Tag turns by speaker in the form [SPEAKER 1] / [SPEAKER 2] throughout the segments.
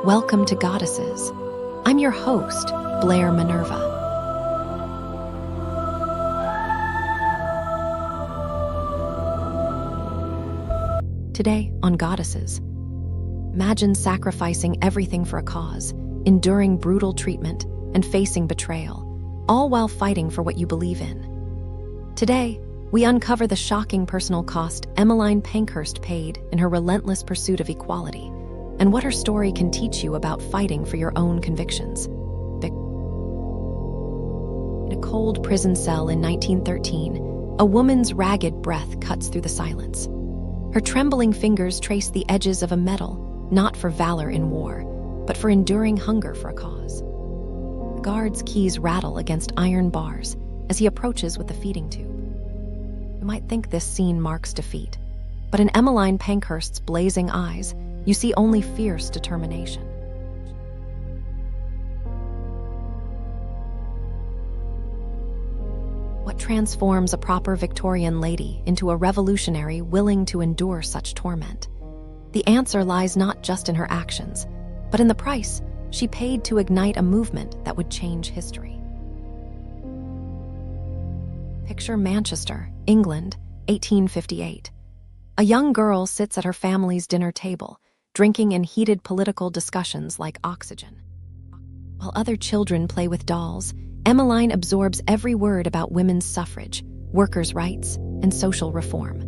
[SPEAKER 1] Welcome to Goddesses. I'm your host, Blair Minerva. Today on Goddesses, imagine sacrificing everything for a cause, enduring brutal treatment, and facing betrayal, all while fighting for what you believe in. Today, we uncover the shocking personal cost Emmeline Pankhurst paid in her relentless pursuit of equality, and what her story can teach you about fighting for your own convictions. In a cold prison cell in 1913, a woman's ragged breath cuts through the silence. Her trembling fingers trace the edges of a medal, not for valor in war, but for enduring hunger for a cause. The guard's keys rattle against iron bars as he approaches with the feeding tube. You might think this scene marks defeat, but in Emmeline Pankhurst's blazing eyes, you see only fierce determination. What transforms a proper Victorian lady into a revolutionary willing to endure such torment? The answer lies not just in her actions, but in the price she paid to ignite a movement that would change history. Picture Manchester, England, 1858. A young girl sits at her family's dinner table, drinking in heated political discussions like oxygen. While other children play with dolls, Emmeline absorbs every word about women's suffrage, workers' rights, and social reform.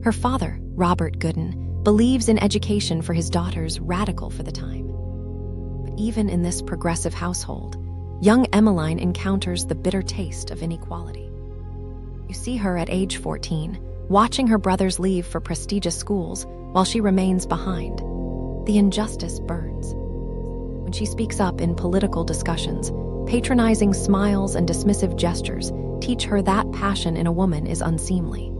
[SPEAKER 1] Her father, Robert Gooden, believes in education for his daughters, radical for the time. But even in this progressive household, young Emmeline encounters the bitter taste of inequality. You see her at age 14, watching her brothers leave for prestigious schools while she remains behind. The injustice burns. When she speaks up in political discussions, patronizing smiles and dismissive gestures teach her that passion in a woman is unseemly.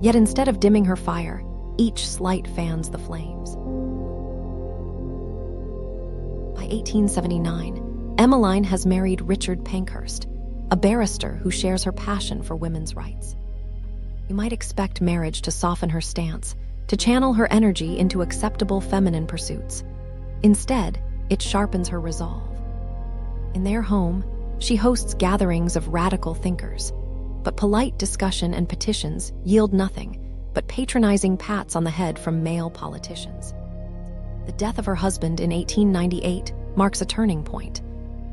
[SPEAKER 1] Yet instead of dimming her fire, each slight fans the flames. By 1879, Emmeline has married Richard Pankhurst, a barrister who shares her passion for women's rights. You might expect marriage to soften her stance, to channel her energy into acceptable feminine pursuits. Instead, it sharpens her resolve. In their home, she hosts gatherings of radical thinkers, but polite discussion and petitions yield nothing but patronizing pats on the head from male politicians. The death of her husband in 1898 marks a turning point.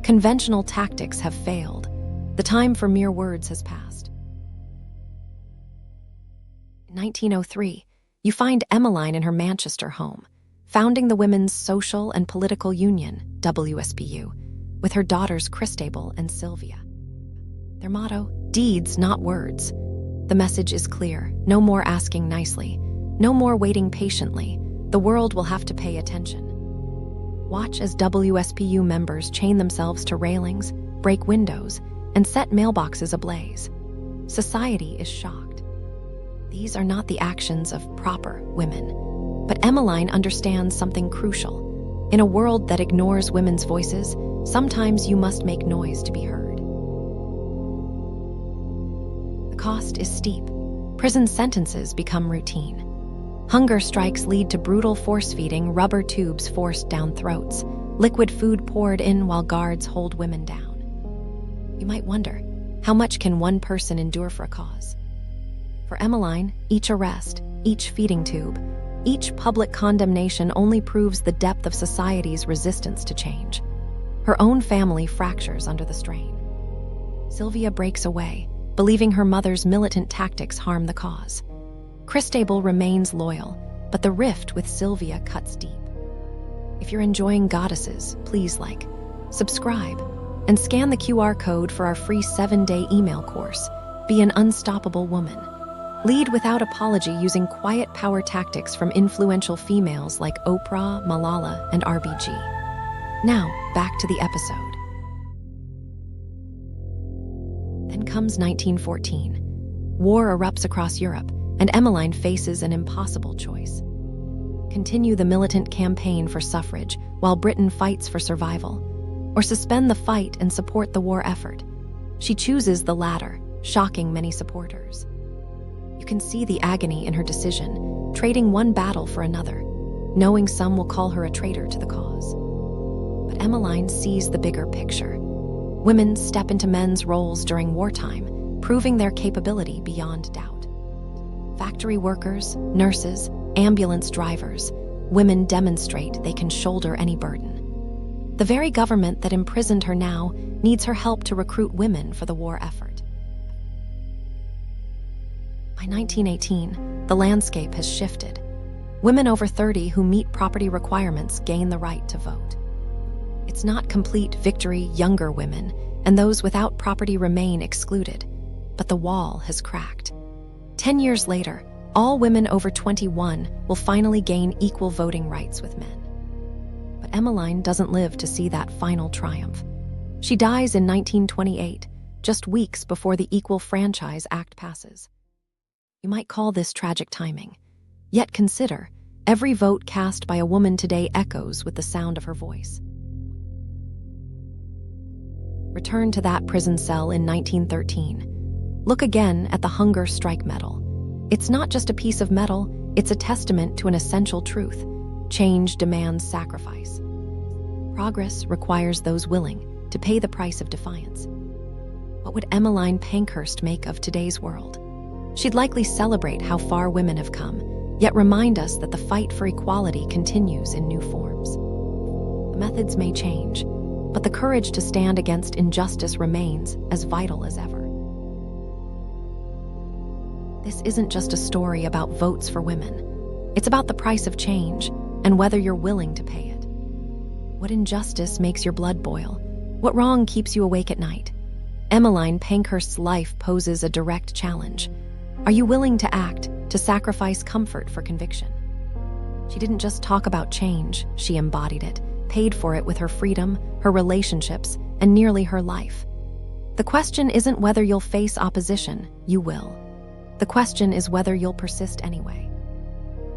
[SPEAKER 1] Conventional tactics have failed. The time for mere words has passed. In 1903, you find Emmeline in her Manchester home, founding the Women's Social and Political Union, WSPU, with her daughters Christabel and Sylvia. Their motto, deeds, not words. The message is clear: no more asking nicely, no more waiting patiently. The world will have to pay attention. Watch as WSPU members chain themselves to railings, break windows, and set mailboxes ablaze. Society is shocked. These are not the actions of proper women, but Emmeline understands something crucial. In a world that ignores women's voices, sometimes you must make noise to be heard. The cost is steep. Prison sentences become routine. Hunger strikes lead to brutal force-feeding, rubber tubes forced down throats, liquid food poured in while guards hold women down. You might wonder, how much can one person endure for a cause? For Emmeline, each arrest, each feeding tube, each public condemnation only proves the depth of society's resistance to change. Her own family fractures under the strain. Sylvia breaks away, believing her mother's militant tactics harm the cause. Christabel remains loyal, but the rift with Sylvia cuts deep. If you're enjoying Goddesses, please like, subscribe, and scan the QR code for our free 7-day email course, Be an Unstoppable Woman. Lead without apology using quiet power tactics from influential females like Oprah, Malala, and RBG. Now, back to the episode. Then comes 1914. War erupts across Europe, and Emmeline faces an impossible choice. Continue the militant campaign for suffrage while Britain fights for survival, or suspend the fight and support the war effort. She chooses the latter, shocking many supporters. You can see the agony in her decision, trading one battle for another. knowing some will call her a traitor to the cause. But Emmeline sees the bigger picture. Women step into men's roles during wartime, proving their capability beyond doubt. Factory workers, nurses, ambulance drivers, women demonstrate they can shoulder any burden. The very government that imprisoned her now needs her help to recruit women for the war effort. By 1918, the landscape has shifted. Women over 30 who meet property requirements gain the right to vote. It's not complete victory. Younger women and those without property remain excluded, but the wall has cracked. 10 years later, all women over 21 will finally gain equal voting rights with men. But Emmeline doesn't live to see that final triumph. She dies in 1928, just weeks before the Equal Franchise Act passes. You might call this tragic timing. Yet consider, every vote cast by a woman today echoes with the sound of her voice. Return to that prison cell in 1913. Look again at the hunger strike medal. It's not just a piece of metal, it's a testament to an essential truth. Change demands sacrifice. Progress requires those willing to pay the price of defiance. What would Emmeline Pankhurst make of today's world? She'd likely celebrate how far women have come, yet remind us that the fight for equality continues in new forms. The methods may change, but the courage to stand against injustice remains as vital as ever. This isn't just a story about votes for women. It's about the price of change and whether you're willing to pay it. What injustice makes your blood boil? What wrong keeps you awake at night? Emmeline Pankhurst's life poses a direct challenge. Are you willing to act, to sacrifice comfort for conviction? She didn't just talk about change, she embodied it, paid for it with her freedom, her relationships, and nearly her life. The question isn't whether you'll face opposition, you will. The question is whether you'll persist anyway.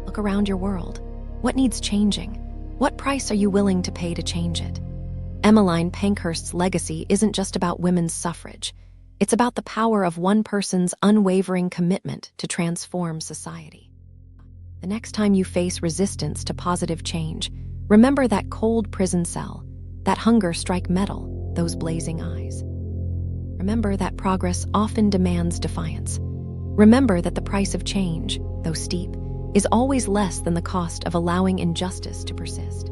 [SPEAKER 1] Look around your world. What needs changing? What price are you willing to pay to change it? Emmeline Pankhurst's legacy isn't just about women's suffrage. It's about the power of one person's unwavering commitment to transform society. The next time you face resistance to positive change, remember that cold prison cell, that hunger strike medal, those blazing eyes. Remember that progress often demands defiance. Remember that the price of change, though steep, is always less than the cost of allowing injustice to persist.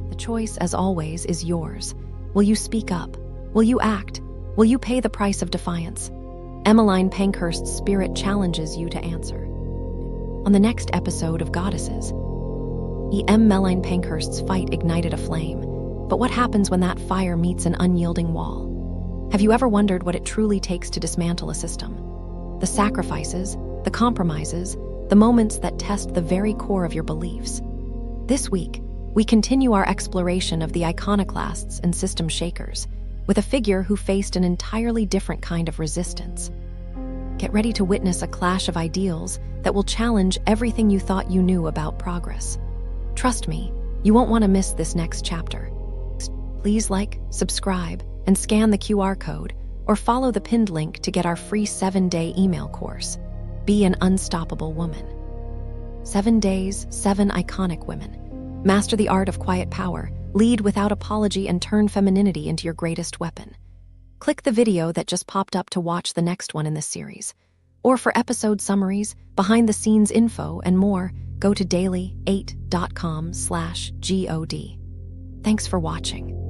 [SPEAKER 1] The choice, as always, is yours. Will you speak up? Will you act? Will you pay the price of defiance? Emmeline Pankhurst's spirit challenges you to answer. On the next episode of Goddesses, Emmeline Pankhurst's fight ignited a flame, but what happens when that fire meets an unyielding wall? Have you ever wondered what it truly takes to dismantle a system? The sacrifices, the compromises, the moments that test the very core of your beliefs. This week, we continue our exploration of the iconoclasts and system shakers, with a figure who faced an entirely different kind of resistance. Get ready to witness a clash of ideals that will challenge everything you thought you knew about progress. Trust me, you won't want to miss this next chapter. Please like, subscribe, and scan the QR code, or follow the pinned link to get our free 7-day email course, Be an Unstoppable Woman. 7 days, 7 iconic women. Master the art of quiet power, lead without apology, and turn femininity into your greatest weapon. Click the video that just popped up to watch the next one in this series. Or for episode summaries, behind-the-scenes info, and more, go to daily8.com/god. Thanks for watching.